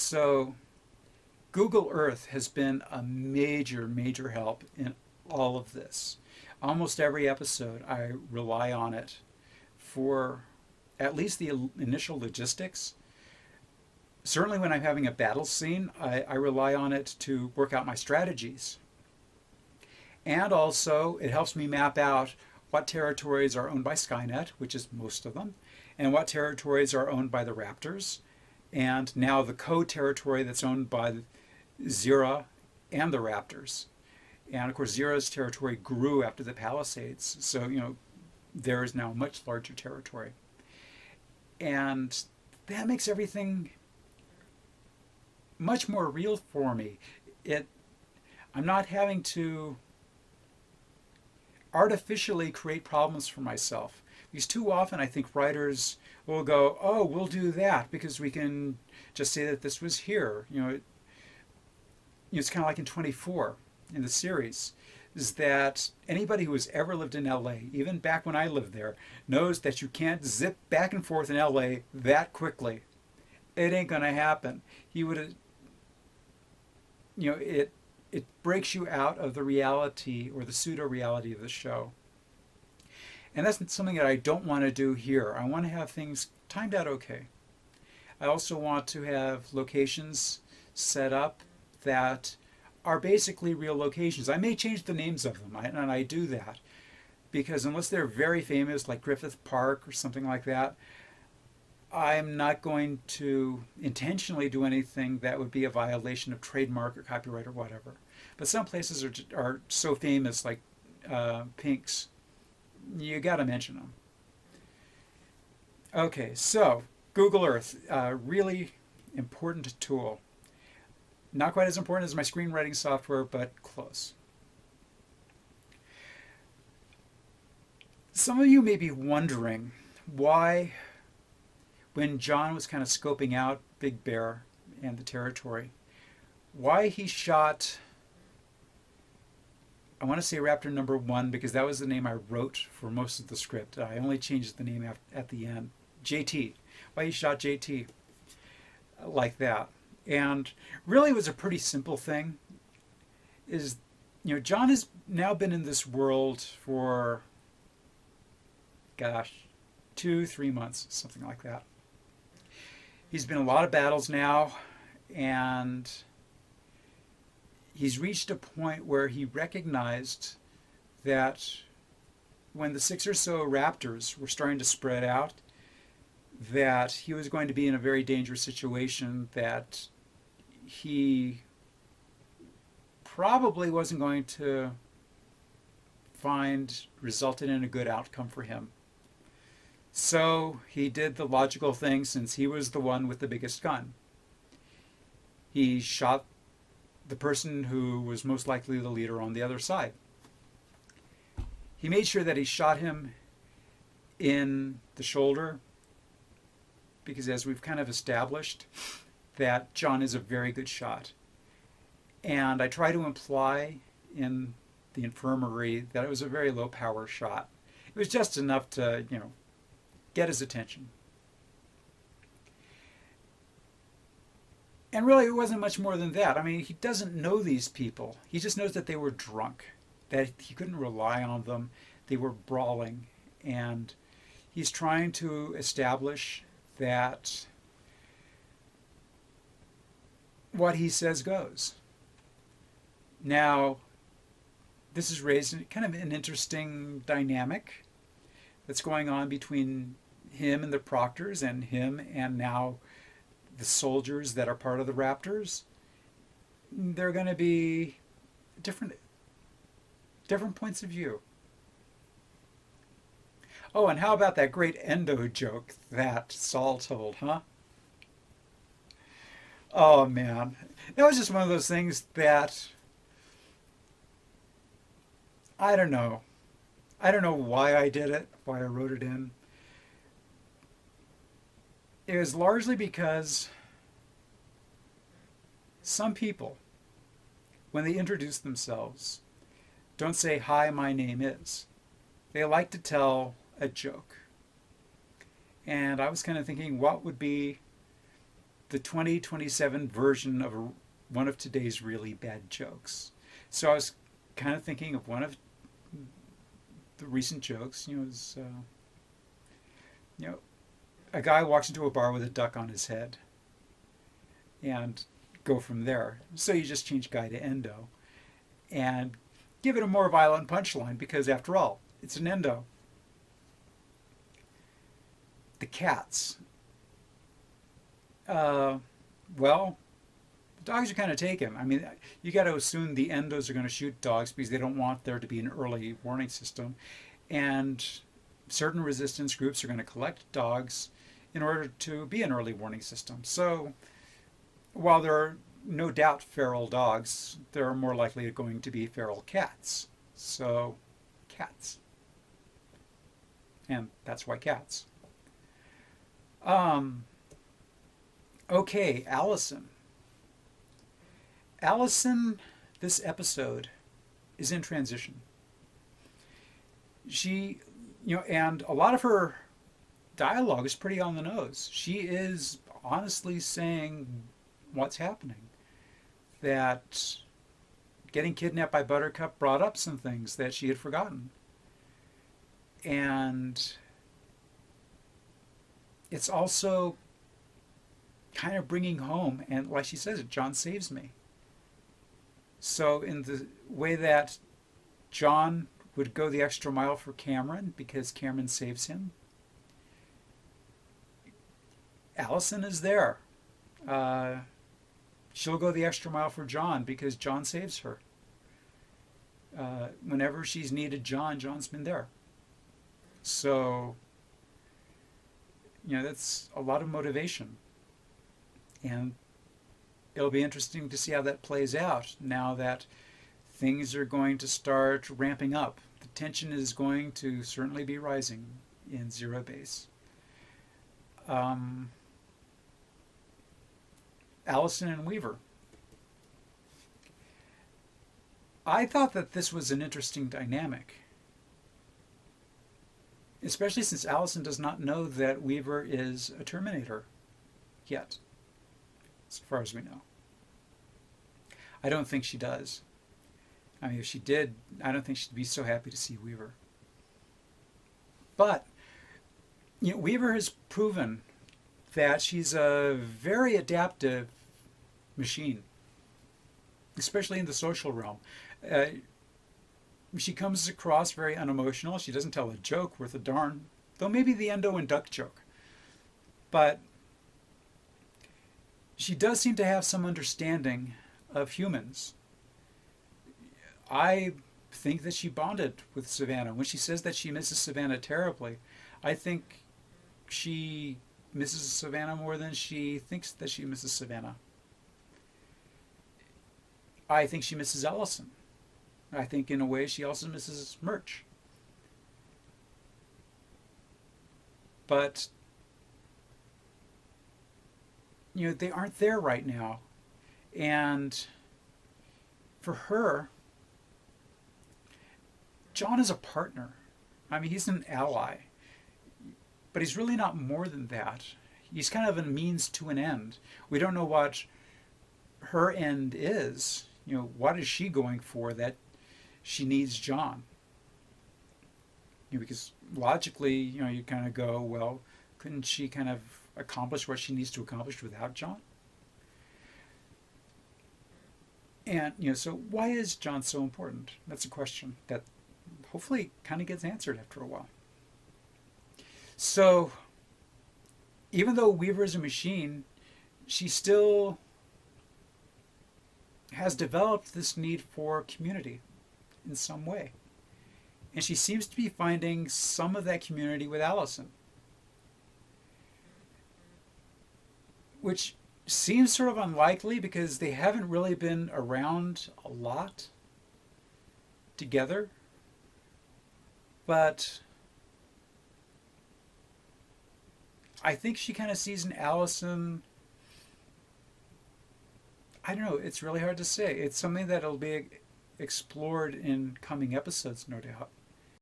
So Google Earth has been a major, major help in all of this. Almost every episode, I rely on it for at least the initial logistics. Certainly when I'm having a battle scene, I rely on it to work out my strategies. And also, it helps me map out what territories are owned by Skynet, which is most of them, and what territories are owned by the Raptors, and now the co-territory that's owned by Zira and the Raptors. And of course, Zira's territory grew after the Palisades, so there is now a much larger territory. And that makes everything much more real for me. I'm not having to artificially create problems for myself. Because too often I think writers will go, oh, we'll do that because we can just say that this was here. It's kind of like in 24 in the series, is that anybody who has ever lived in LA, even back when I lived there, knows that you can't zip back and forth in LA that quickly. It ain't going to happen. He would have, it breaks you out of the reality or the pseudo-reality of the show. And that's something that I don't want to do here. I want to have things timed out okay. I also want to have locations set up that are basically real locations. I may change the names of them, and I do that, because unless they're very famous, like Griffith Park or something like that, I'm not going to intentionally do anything that would be a violation of trademark or copyright or whatever. But some places are so famous, like Pink's, you got to mention them. Okay, so Google Earth, really important tool. Not quite as important as my screenwriting software, but close. Some of you may be wondering why, when John was kind of scoping out Big Bear and the territory, why he shot, I want to say Raptor number 1 because that was the name I wrote for most of the script. I only changed the name at the end. JT. Why he shot JT like that. And really it was a pretty simple thing. John has now been in this world for, 2-3 months, something like that. He's been in a lot of battles now, and he's reached a point where he recognized that when the 6 or so raptors were starting to spread out, that he was going to be in a very dangerous situation that he probably wasn't going to find resulted in a good outcome for him. So he did the logical thing, since he was the one with the biggest gun. He shot the person who was most likely the leader on the other side. He made sure that he shot him in the shoulder, because as we've kind of established, that John is a very good shot. And I try to imply in the infirmary that it was a very low power shot. It was just enough to, get his attention. And really it wasn't much more than that. I mean, he doesn't know these people. He just knows that they were drunk, that he couldn't rely on them. They were brawling. And he's trying to establish that what he says goes. Now, this is raised kind of an interesting dynamic that's going on between him and the Proctors, and him and now the soldiers that are part of the Raptors. They're going to be different points of view. Oh, and how about that great endo joke that Saul told, huh? Oh, man. That was just one of those things that, I don't know. I don't know why I did it, why I wrote it in. It was largely because some people, when they introduce themselves, don't say, "Hi, my name is." They like to tell a joke. And I was kind of thinking, what would be the 2027 version of one of today's really bad jokes. So I was kind of thinking of one of the recent jokes. You know, a guy walks into a bar with a duck on his head, and go from there. So you just change guy to endo, and give it a more violent punchline because, after all, it's an endo. The cats. Well, dogs are kind of taken. I mean, you got to assume the endos are going to shoot dogs because they don't want there to be an early warning system. And certain resistance groups are going to collect dogs in order to be an early warning system. So while there are no doubt feral dogs, there are more likely going to be feral cats. So cats. And that's why cats. Okay, Allison. Allison, this episode is in transition. She, and a lot of her dialogue is pretty on the nose. She is honestly saying what's happening. That getting kidnapped by Buttercup brought up some things that she had forgotten. And it's also kind of bringing home, and like she says, John saves me. So in the way that John would go the extra mile for Cameron because Cameron saves him, Allison is there. She'll go the extra mile for John because John saves her. Whenever she's needed John's been there. So, that's a lot of motivation. And it'll be interesting to see how that plays out now that things are going to start ramping up. The tension is going to certainly be rising in Zero Base. Allison and Weaver. I thought that this was an interesting dynamic, especially since Allison does not know that Weaver is a Terminator yet, as far as we know. I don't think she does. I mean, if she did, I don't think she'd be so happy to see Weaver. But Weaver has proven that she's a very adaptive machine, especially in the social realm. She comes across very unemotional. She doesn't tell a joke worth a darn, though maybe the endo and duck joke. But she does seem to have some understanding of humans. I think that she bonded with Savannah. When she says that she misses Savannah terribly, I think she misses Savannah more than she thinks that she misses Savannah. I think she misses Allison. I think in a way she also misses Murch. But, they aren't there right now. And for her, John is a partner. I mean, he's an ally. But he's really not more than that. He's kind of a means to an end. We don't know what her end is. What is she going for that she needs John? Because logically, you kind of go, well, couldn't she kind of accomplish what she needs to accomplish without John? And, so why is John so important? That's a question that hopefully kind of gets answered after a while. So, even though Weaver is a machine, she still has developed this need for community in some way. And she seems to be finding some of that community with Allison, which seems sort of unlikely because they haven't really been around a lot together. But I think she kind of sees in Allison, I don't know, it's really hard to say. It's something that'll be explored in coming episodes, no doubt.